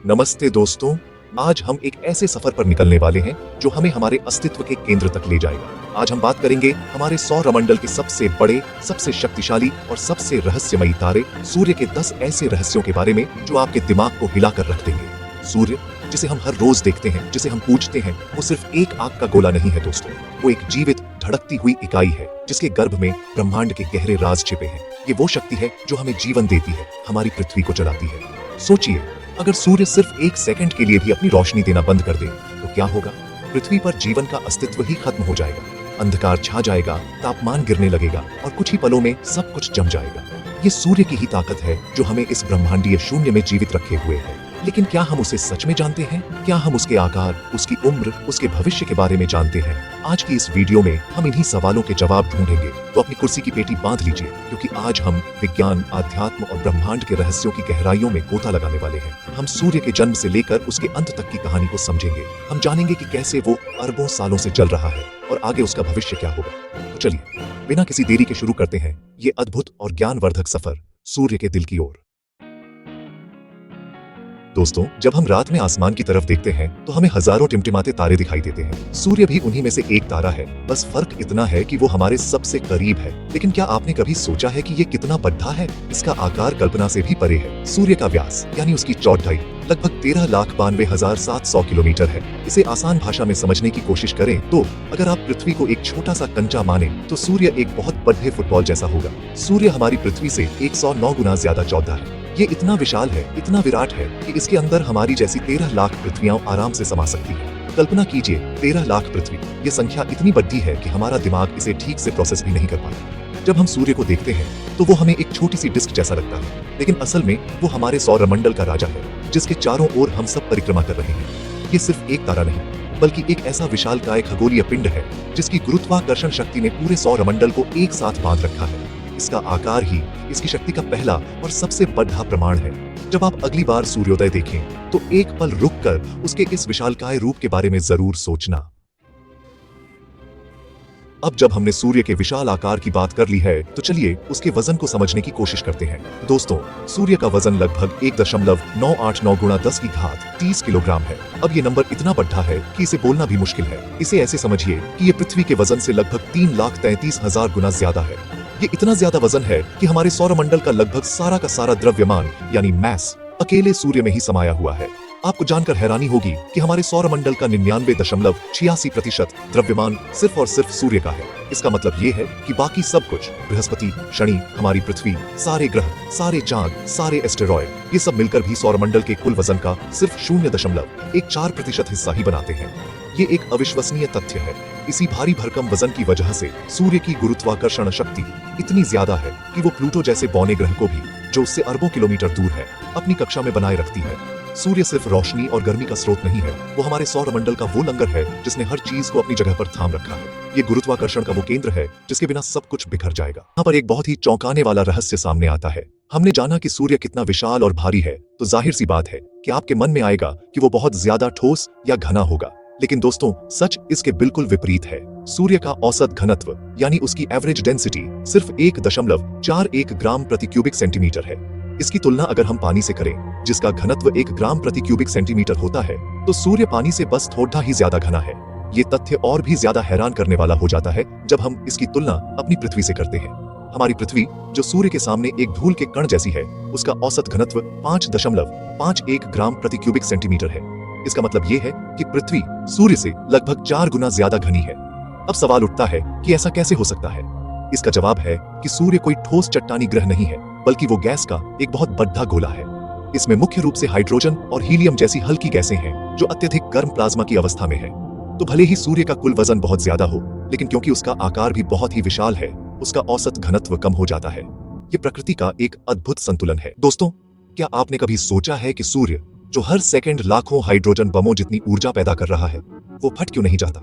नमस्ते दोस्तों, आज हम एक ऐसे सफर पर निकलने वाले हैं जो हमें हमारे अस्तित्व के केंद्र तक ले जाएगा। आज हम बात करेंगे हमारे सौरमंडल के सबसे बड़े, सबसे शक्तिशाली और सबसे रहस्यमयी तारे सूर्य के 10 ऐसे रहस्यों के बारे में जो आपके दिमाग को हिलाकर रख देंगे। सूर्य, जिसे हम हर रोज देखते हैं, जिसे हम पूजते हैं, वो सिर्फ एक आग का गोला नहीं है दोस्तों। वो एक जीवित, धड़कती हुई इकाई है जिसके गर्भ में ब्रह्मांड के गहरे राज छिपे हैं। ये वो शक्ति है जो हमें जीवन देती है, हमारी पृथ्वी को चलाती है। सोचिए, अगर सूर्य सिर्फ एक सेकंड के लिए भी अपनी रोशनी देना बंद कर दे तो क्या होगा? पृथ्वी पर जीवन का अस्तित्व ही खत्म हो जाएगा। अंधकार छा जाएगा, तापमान गिरने लगेगा और कुछ ही पलों में सब कुछ जम जाएगा। ये सूर्य की ही ताकत है जो हमें इस ब्रह्मांडीय शून्य में जीवित रखे हुए है। लेकिन क्या हम उसे सच में जानते हैं? क्या हम उसके आकार, उसकी उम्र, उसके भविष्य के बारे में जानते हैं? आज की इस वीडियो में हम इन्हीं सवालों के जवाब ढूंढेंगे। तो अपनी कुर्सी की पेटी बांध लीजिए, क्योंकि आज हम विज्ञान, आध्यात्म और ब्रह्मांड के रहस्यों की गहराइयों में गोता लगाने वाले हैं। हम सूर्य के जन्म से लेकर उसके अंत तक की कहानी को समझेंगे। हम जानेंगे कि कैसे वो अरबों सालों से चल रहा है और आगे उसका भविष्य क्या होगा। तो चलिए, बिना किसी देरी के शुरू करते हैं ये अद्भुत और ज्ञानवर्धक सफर सूर्य के दिल की ओर। दोस्तों, जब हम रात में आसमान की तरफ देखते हैं तो हमें हजारों टिमटिमाते तारे दिखाई देते हैं। सूर्य भी उन्हीं में से एक तारा है, बस फर्क इतना है कि वो हमारे सबसे करीब है। लेकिन क्या आपने कभी सोचा है कि ये कितना बड़ा है? इसका आकार कल्पना से भी परे है। सूर्य का व्यास यानी उसकी चौड़ाई लगभग 13,92,700 किलोमीटर है। इसे आसान भाषा में समझने की कोशिश करें तो अगर आप पृथ्वी को एक छोटा सा कंचा माने तो सूर्य एक बहुत बड़े फुटबॉल जैसा होगा। सूर्य हमारी पृथ्वी से 109 गुना ज्यादा चौड़ा है। ये इतना विशाल है, इतना विराट है कि इसके अंदर हमारी जैसी 13 लाख पृथ्वियां आराम से समा सकती है। कल्पना कीजिए, 13 लाख पृथ्वी। ये संख्या इतनी बड़ी है कि हमारा दिमाग इसे ठीक से प्रोसेस भी नहीं कर पाता। जब हम सूर्य को देखते हैं तो वो हमें एक छोटी सी डिस्क जैसा लगता है, लेकिन असल में वो हमारे सौरमंडल का राजा है जिसके चारों ओर हम सब परिक्रमा कर रहे हैं। ये सिर्फ एक तारा नहीं, बल्कि एक ऐसा विशालकाय खगोलीय पिंड है जिसकी गुरुत्वाकर्षण शक्ति ने पूरे सौरमंडल को एक साथ बांध रखा है। इसका आकार ही इसकी शक्ति का पहला और सबसे बड़ा प्रमाण है। जब आप अगली बार सूर्योदय देखें तो एक पल रुककर उसके इस विशालकाय रूप के बारे में जरूर सोचना। अब जब हमने सूर्य के विशाल आकार की बात कर ली है तो चलिए उसके वजन को समझने की कोशिश करते हैं। दोस्तों, सूर्य का वजन लगभग 1.989 गुणा 10 की घात 30 किलोग्राम है। अब ये नंबर इतना बड़ा है कि इसे बोलना भी मुश्किल है। इसे ऐसे समझिए कि ये पृथ्वी के वजन से लगभग 3,33,000 गुना ज्यादा है। ये इतना ज्यादा वजन है कि हमारे सौरमंडल का लगभग सारा का सारा द्रव्यमान यानी मैस अकेले सूर्य में ही समाया हुआ है। आपको जानकर हैरानी होगी कि हमारे सौरमंडल का 99.86% द्रव्यमान सिर्फ और सिर्फ सूर्य का है। इसका मतलब ये है कि बाकी सब कुछ, बृहस्पति, शनि, हमारी पृथ्वी, सारे ग्रह, सारे चांद, सारे एस्टेरॉयड, ये सब मिलकर भी सौरमंडल के कुल वजन का सिर्फ 0.14% हिस्सा ही बनाते हैं। ये एक अविश्वसनीय तथ्य है। इसी भारी भरकम वजन की वजह से सूर्य की गुरुत्वाकर्षण शक्ति इतनी ज्यादा है कि वो प्लूटो जैसे बौने ग्रह को भी, जो उससे अरबों किलोमीटर दूर है, अपनी कक्षा में बनाए रखती है। सूर्य सिर्फ रोशनी और गर्मी का स्रोत नहीं है, वो हमारे सौरमंडल का वो लंगर है जिसने हर चीज को अपनी जगह पर थाम रखा है। ये गुरुत्वाकर्षण का वो केंद्र है जिसके बिना सब कुछ बिखर जाएगा। यहाँ पर एक बहुत ही चौंकाने वाला रहस्य सामने आता है। हमने जाना कि सूर्य कितना विशाल और भारी है, तो जाहिर सी बात है कि आपके मन में आएगा कि वो बहुत ज्यादा ठोस या घना होगा। लेकिन दोस्तों, सच इसके बिल्कुल विपरीत है। सूर्य का औसत घनत्व यानी उसकी एवरेज डेंसिटी सिर्फ 1.41 ग्राम प्रति क्यूबिक सेंटीमीटर है। इसकी तुलना अगर हम पानी से करें, जिसका घनत्व 1 ग्राम प्रति क्यूबिक सेंटीमीटर होता है, तो सूर्य पानी से बस थोड़ा ही ज्यादा घना है। ये तथ्य और भी ज्यादा हैरान करने वाला हो जाता है जब हम इसकी तुलना अपनी पृथ्वी से करते हैं। हमारी पृथ्वी, जो सूर्य के सामने एक धूल के कण जैसी है, उसका औसत घनत्व 5.51 ग्राम प्रति क्यूबिक सेंटीमीटर है। इसका मतलब ये है कि पृथ्वी सूर्य से लगभग 4 गुना ज्यादा घनी है। अब सवाल उठता है कि ऐसा कैसे हो सकता है? इसका जवाब है कि सूर्य कोई ठोस चट्टानी ग्रह नहीं है, बल्कि वो गैस का एक बहुत बड़ा गोला है। इसमें मुख्य रूप से हाइड्रोजन और हीलियम जैसी हल्की गैसें हैं जो अत्यधिक गर्म प्लाज्मा की अवस्था में है। तो भले ही सूर्य का कुल वजन बहुत ज्यादा हो, लेकिन क्योंकि उसका आकार भी बहुत ही विशाल है, उसका औसत घनत्व कम हो जाता है। ये प्रकृति का एक अद्भुत संतुलन है। दोस्तों, क्या आपने कभी सोचा है कि सूर्य, जो हर सेकंड लाखों हाइड्रोजन बमों जितनी ऊर्जा पैदा कर रहा है, वो फट क्यों नहीं जाता?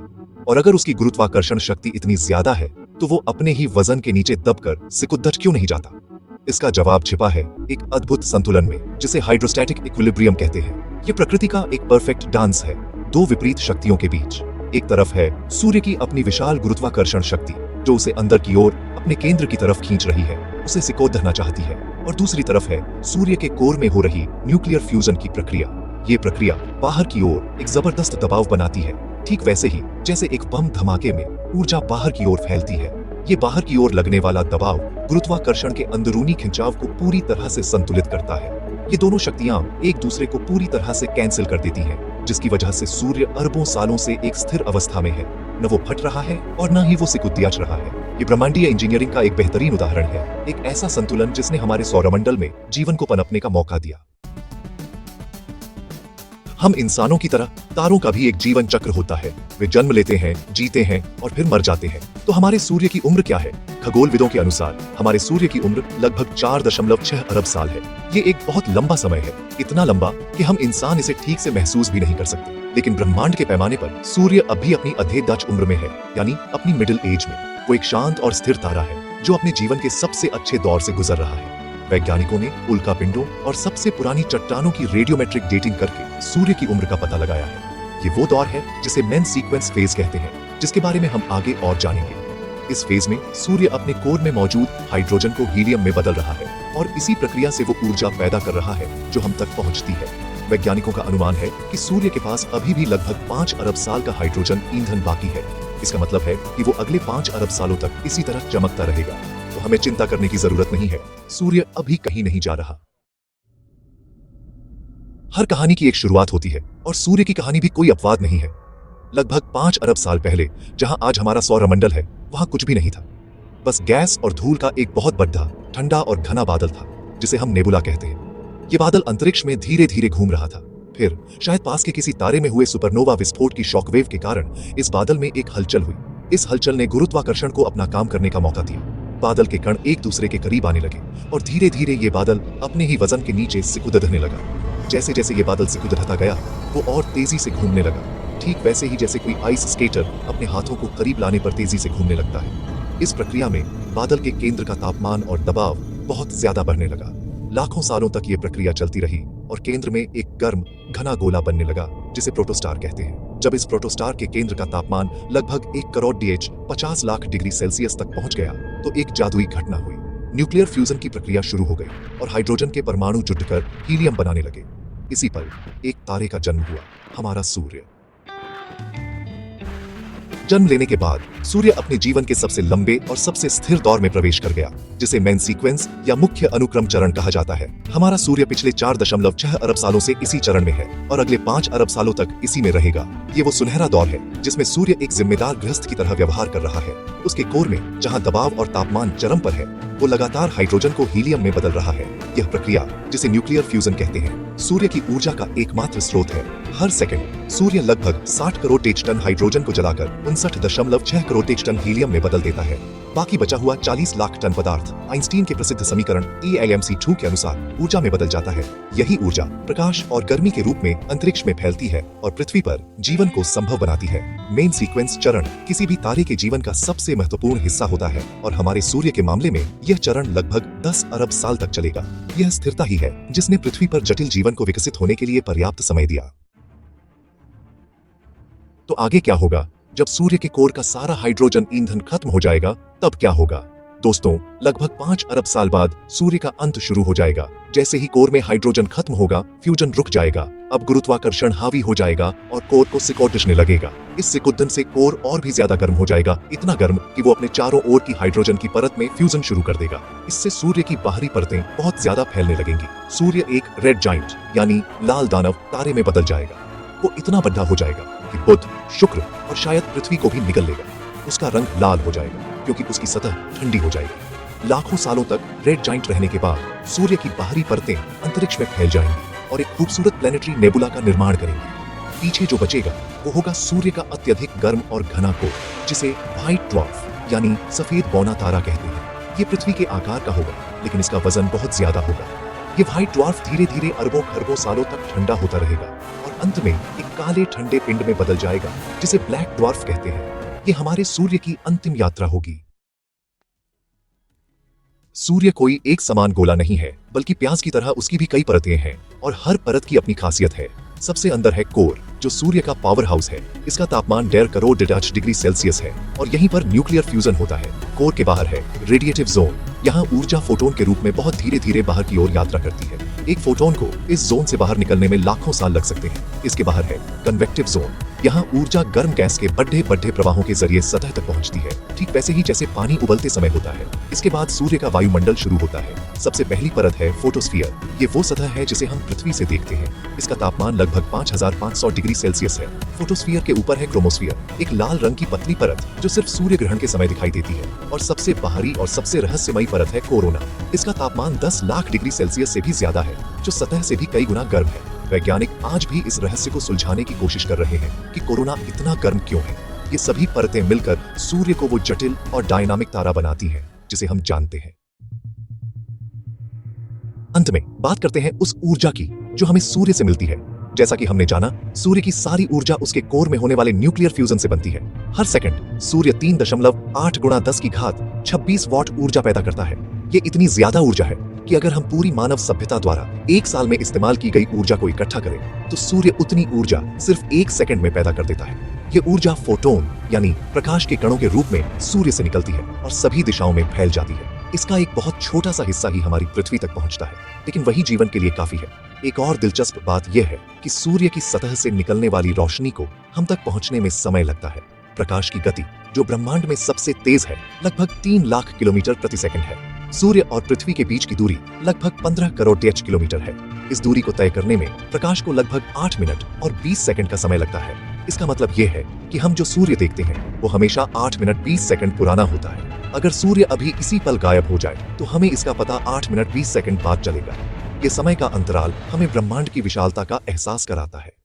और अगर उसकी गुरुत्वाकर्षण शक्ति इतनी ज्यादा है तो वो अपने ही वजन के नीचे दबकर सिकुड़ क्यों नहीं जाता? इसका जवाब छिपा है एक अद्भुत संतुलन में, जिसे हाइड्रोस्टैटिक इक्विलिब्रियम कहते हैं। ये प्रकृति का एक परफेक्ट डांस है दो विपरीत शक्तियों के बीच। एक तरफ है सूर्य की अपनी विशाल गुरुत्वाकर्षण शक्ति, जो उसे अंदर की ओर अपने केंद्र की तरफ खींच रही है, उसे सिकोड़ धरना चाहती है। और दूसरी तरफ है सूर्य के कोर में हो रही न्यूक्लियर फ्यूजन की प्रक्रिया, ये प्रक्रिया बाहर की ओर एक जबरदस्त दबाव बनाती है, ठीक वैसे ही जैसे एक बम धमाके में ऊर्जा बाहर की ओर फैलती है। ये बाहर की ओर लगने वाला दबाव गुरुत्वाकर्षण के अंदरूनी खिंचाव को पूरी तरह से संतुलित करता है। ये दोनों शक्तियां एक दूसरे को पूरी तरह से कैंसिल कर देती हैं, जिसकी वजह से सूर्य अरबों सालों से एक स्थिर अवस्था में है। न वो फट रहा है और न ही वो सिकुड़ियाच रहा है। ये ब्रह्मांडीय इंजीनियरिंग का एक बेहतरीन उदाहरण है, एक ऐसा संतुलन जिसने हमारे सौरमंडल में जीवन को पनपने का मौका दिया। हम इंसानों की तरह तारों का भी एक जीवन चक्र होता है। वे जन्म लेते हैं, जीते हैं और फिर मर जाते हैं। तो हमारे सूर्य की उम्र क्या है? खगोलविदों के अनुसार हमारे सूर्य की उम्र लगभग 4.6 अरब साल है। ये एक बहुत लंबा समय है, इतना लंबा कि हम इंसान इसे ठीक से महसूस भी नहीं कर सकते। लेकिन ब्रह्मांड के पैमाने पर सूर्य अब भी अपनी अधेदाच उम्र में है, यानी अपनी मिडिल एज में। वो एक शांत और स्थिर तारा है जो अपने जीवन के सबसे अच्छे दौर से गुजर रहा है। वैज्ञानिकों ने उल्कापिंडों और सबसे पुरानी चट्टानों की रेडियोमेट्रिक डेटिंग करके सूर्य की उम्र का पता लगाया है। ये वो दौर है जिसे मेन सीक्वेंस फेज कहते हैं, जिसके बारे में हम आगे और जानेंगे। इस फेज में सूर्य अपने कोर में मौजूद हाइड्रोजन को हीलियम में बदल रहा है और इसी प्रक्रिया से वो ऊर्जा पैदा कर रहा है जो हम तक पहुंचती है। वैज्ञानिकों का अनुमान है कि सूर्य के पास अभी भी लगभग 5 अरब साल का हाइड्रोजन ईंधन बाकी है। इसका मतलब है कि वो अगले 5 अरब सालों तक इसी तरह चमकता रहेगा। तो हमें चिंता करने की जरूरत नहीं है, सूर्य अभी कहीं नहीं जा रहा। हर कहानी की एक शुरुआत होती है और सूर्य की कहानी भी कोई अपवाद नहीं है। लगभग 5 अरब साल पहले जहां आज हमारा सौरमंडल है, वहां कुछ भी नहीं था। बस गैस और धूल का एक बहुत बड़ा, ठंडा और घना बादल था, जिसे हम नेबुला कहते हैं। ये बादल अंतरिक्ष में धीरे धीरे घूम रहा था। फिर शायद पास के किसी तारे में हुए सुपरनोवा विस्फोट की शॉकवेव के कारण इस बादल में एक हलचल हुई। इस हलचल ने गुरुत्वाकर्षण को अपना काम करने का मौका दिया। बादल के कण एक दूसरे के करीब आने लगे और धीरे धीरे ये बादल अपने ही वजन के नीचे सिकुड़ने लगा। जैसे जैसे ये बादल सिकुड़ता गया, वो और तेजी से घूमने लगा, ठीक वैसे ही जैसे कोई आइस स्केटर अपने हाथों को करीब लाने पर तेजी से घूमने लगता है। इस प्रक्रिया में बादल के केंद्र का तापमान और दबाव बहुत ज्यादा बढ़ने लगा। लाखों सालों तक ये प्रक्रिया चलती रही और केंद्र में एक गर्म घना गोला बनने लगा, जिसे प्रोटोस्टार कहते हैं। जब इस प्रोटोस्टार के केंद्र का तापमान लगभग 1 crore DH 50 lakh degree Celsius तक पहुंच गया तो एक जादुई घटना हुई। न्यूक्लियर फ्यूजन की प्रक्रिया शुरू हो गई और हाइड्रोजन के परमाणु जुटकर हीलियम बनाने लगे। इसी पल एक तारे का जन्म हुआ, हमारा सूर्य। जन्म लेने के बाद सूर्य अपने जीवन के सबसे लंबे और सबसे स्थिर दौर में प्रवेश कर गया, जिसे मेन सीक्वेंस या मुख्य अनुक्रम चरण कहा जाता है। हमारा सूर्य पिछले 4.6 अरब सालों से इसी चरण में है और अगले 5 अरब सालों तक इसी में रहेगा। ये वो सुनहरा दौर है जिसमें सूर्य एक जिम्मेदार गृहस्थ की तरह व्यवहार कर रहा है। उसके कोर में जहां दबाव और तापमान चरम पर है, वो लगातार हाइड्रोजन को हीलियम में बदल रहा है। यह प्रक्रिया, जिसे न्यूक्लियर फ्यूजन कहते हैं, सूर्य की ऊर्जा का एकमात्र स्रोत है। हर सेकंड सूर्य लगभग 60 करोड़ टन हाइड्रोजन को जलाकर 59.6 करोड़ टन हीलियम में बदल देता है। बाकी बचा हुआ 40 लाख टन पदार्थ आइंस्टीन के प्रसिद्ध समीकरण EIMC2 के अनुसार ऊर्जा में बदल जाता है। यही ऊर्जा प्रकाश और गर्मी के रूप में अंतरिक्ष में फैलती है और पृथ्वी पर जीवन को संभव बनाती है। मेन सीक्वेंस चरण किसी भी तारे के जीवन का सबसे महत्वपूर्ण हिस्सा होता है और हमारे सूर्य के मामले में यह चरण लगभग 10 अरब साल तक चलेगा। यह स्थिरता ही है जिसने पृथ्वी पर जटिल जीवन को विकसित होने के लिए पर्याप्त समय दिया। तो आगे क्या होगा? जब सूर्य के कोर का सारा हाइड्रोजन ईंधन खत्म हो जाएगा, तब क्या होगा? दोस्तों, लगभग 5 अरब साल बाद सूर्य का अंत शुरू हो जाएगा। जैसे ही कोर में हाइड्रोजन खत्म होगा, फ्यूजन रुक जाएगा। अब गुरुत्वाकर्षण हावी हो जाएगा और कोर को सिकुड़ने लगेगा। इस सिकुड़न से कोर और भी ज्यादा गर्म हो जाएगा, इतना गर्म कि वो अपने चारों ओर की हाइड्रोजन की परत में फ्यूजन शुरू कर देगा। इससे सूर्य की बाहरी परतें बहुत ज्यादा फैलने लगेंगी। सूर्य एक रेड जाइंट यानी लाल दानव तारे में बदल जाएगा। वो इतना बड़ा हो जाएगा कि बुध, शुक्र और शायद पृथ्वी को भी निगल लेगा। उसका रंग लाल हो जाएगा क्योंकि उसकी सतह ठंडी हो जाएगी। लाखों सालों तक रेड जाइंट रहने के बाद सूर्य की बाहरी परतें अंतरिक्ष में फैल जाएंगी और एक खूबसूरत प्लैनेटरी नेबुला का निर्माण करेंगी। पीछे जो बचेगा वो होगा सूर्य का अत्यधिक गर्म और घना कोर, जिसे व्हाइट ड्वार्फ यानी सफेद बौना तारा कहते हैं। ये पृथ्वी के आकार का होगा, लेकिन इसका वजन बहुत ज्यादा होगा। ये व्हाइट ड्वार्फ धीरे धीरे अरबों खरबों सालों तक ठंडा होता रहेगा और अंत में एक काले ठंडे पिंड में बदल जाएगा, जिसे ब्लैक ड्वार्फ कहते हैं। ये हमारे सूर्य की अंतिम यात्रा होगी। सूर्य कोई एक समान गोला नहीं है, बल्कि प्याज की तरह उसकी भी कई परतें हैं और हर परत की अपनी खासियत है। सबसे अंदर है कोर, जो सूर्य का पावर हाउस है। इसका तापमान 1.5 करोड़ डिग्री सेल्सियस है और यहीं पर न्यूक्लियर फ्यूजन होता है। कोर के बाहर है रेडिएटिव जोन। यहाँ ऊर्जा फोटोन के रूप में बहुत धीरे धीरे बाहर की ओर यात्रा करती है। एक फोटोन को इस जोन से बाहर निकलने में लाखों साल लग सकते हैं। इसके बाहर है कन्वेक्टिव जोन। यहाँ ऊर्जा गर्म गैस के बड़े बड़े प्रवाहों के जरिए सतह तक पहुंचती है, ठीक वैसे ही जैसे पानी उबलते समय होता है। इसके बाद सूर्य का वायुमंडल शुरू होता है। सबसे पहली परत है फोटोस्फीयर। ये वो सतह है जिसे हम पृथ्वी से देखते हैं। इसका तापमान लगभग 5500 डिग्री सेल्सियस है। फोटोस्फीयर के ऊपर है क्रोमोस्फीयर, एक लाल रंग की पतली परत जो सिर्फ सूर्य ग्रहण के समय दिखाई देती है। और सबसे बाहरी और सबसे रहस्यमयी परत है कोरोना। इसका तापमान 10 लाख डिग्री सेल्सियस से भी ज्यादा है, जो सतह से भी कई गुना गर्म है। वैज्ञानिक आज भी इस रहस्य को सुलझाने की कोशिश कर रहे हैं कि कोरोना इतना गर्म क्यों है। ये सभी परतें मिलकर सूर्य को वो जटिल और डायनामिक तारा बनाती हैं जिसे हम जानते हैं। अंत में बात करते हैं उस ऊर्जा की जो हमें सूर्य से मिलती है। जैसा कि हमने जाना, सूर्य की सारी ऊर्जा उसके कोर में होने वाले न्यूक्लियर फ्यूजन से बनती है। हर सेकंड सूर्य 3.8 गुणा 10 की घात 26 वॉट ऊर्जा पैदा करता है। ये इतनी ज्यादा ऊर्जा है कि अगर हम पूरी मानव सभ्यता द्वारा एक साल में इस्तेमाल की गई ऊर्जा को इकट्ठा करें तो सूर्य उतनी ऊर्जा सिर्फ 1 सेकंड में पैदा कर देता है। ये ऊर्जा फोटोन यानी प्रकाश के कणों के रूप में सूर्य से निकलती है और सभी दिशाओं में फैल जाती है। इसका एक बहुत छोटा सा हिस्सा ही हमारी पृथ्वी तक पहुंचता है, लेकिन वही जीवन के लिए काफी है। एक और दिलचस्प बात यह है कि सूर्य की सतह से निकलने वाली रोशनी को हम तक पहुंचने में समय लगता है। प्रकाश की गति, जो ब्रह्मांड में सबसे तेज है, लगभग 3 लाख किलोमीटर प्रति सेकंड है। सूर्य और पृथ्वी के बीच की दूरी लगभग 15 करोड़ किलोमीटर है। इस दूरी को तय करने में प्रकाश को लगभग 8 मिनट और 20 सेकंड का समय लगता है। इसका मतलब यह है कि हम जो सूर्य देखते हैं वो हमेशा 8 मिनट 20 सेकंड पुराना होता है। अगर सूर्य अभी इसी पल गायब हो जाए तो हमें इसका पता 8 मिनट 20 सेकंड बाद चलेगा। ये समय का अंतराल हमें ब्रह्मांड की विशालता का एहसास कराता है।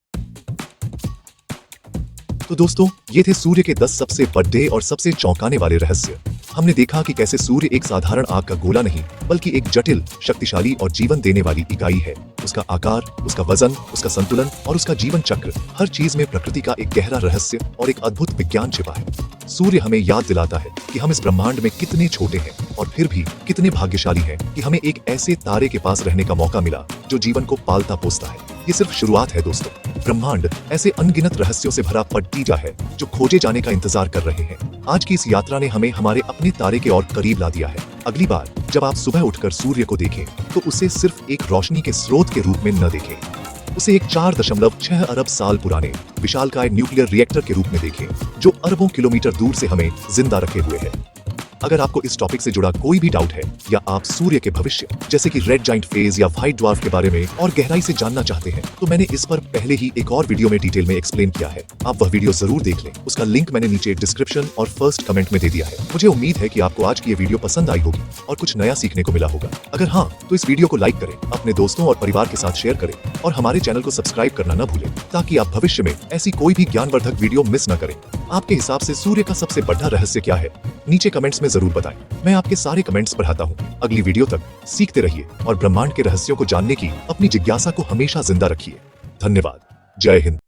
तो दोस्तों, ये थे सूर्य के 10 सबसे बड़े और सबसे चौंकाने वाले रहस्य। हमने देखा कि कैसे सूर्य एक साधारण आग का गोला नहीं, बल्कि एक जटिल, शक्तिशाली और जीवन देने वाली इकाई है। उसका आकार, उसका वजन, उसका संतुलन और उसका जीवन चक्र, हर चीज में प्रकृति का एक गहरा रहस्य और एक अद्भुत विज्ञान छिपा है। सूर्य हमें याद दिलाता है कि हम इस ब्रह्मांड में कितने छोटे हैं और फिर भी कितने भाग्यशाली हैं कि हमें एक ऐसे तारे के पास रहने का मौका मिला जो जीवन को पालता पोसता है। ये सिर्फ शुरुआत है दोस्तों। ब्रह्मांड ऐसे अनगिनत रहस्यों से भरा पट्टीजा है जो खोजे जाने का इंतजार कर रहे हैं। आज की इस यात्रा ने हमें हमारे अपने तारे के और करीब ला दिया है। अगली बार जब आप सुबह उठकर सूर्य को देखें तो उसे सिर्फ एक रोशनी के स्रोत के रूप में न देखें, उसे एक 4.6 अरब साल पुराने विशालकाय न्यूक्लियर रिएक्टर के रूप में देखें जो अरबों किलोमीटर दूर से हमें जिंदा रखे हुए है। अगर आपको इस टॉपिक से जुड़ा कोई भी डाउट है या आप सूर्य के भविष्य जैसे कि रेड जाइंट फेज या व्हाइट ड्वार्फ के बारे में और गहराई से जानना चाहते हैं तो मैंने इस पर पहले ही एक और वीडियो में डिटेल में एक्सप्लेन किया है। आप वह वीडियो जरूर देख लें। उसका लिंक मैंने नीचे डिस्क्रिप्शन और फर्स्ट कमेंट में दे दिया है। मुझे उम्मीद है कि आपको आज की ये वीडियो पसंद आई होगी और कुछ नया सीखने को मिला होगा। अगर हाँ, तो इस वीडियो को लाइक करें, अपने दोस्तों और परिवार के साथ शेयर करें और हमारे चैनल को सब्सक्राइब करना न भूलें ताकि आप भविष्य में ऐसी कोई भी ज्ञानवर्धक वीडियो मिस न करें। आपके हिसाब से सूर्य का सबसे बड़ा रहस्य क्या है? नीचे कमेंट्स में जरूर बताएं। मैं आपके सारे कमेंट्स पढ़ाता हूँ। अगली वीडियो तक सीखते रहिए और ब्रह्मांड के रहस्यों को जानने की अपनी जिज्ञासा को हमेशा जिंदा रखिए। धन्यवाद। जय हिंद।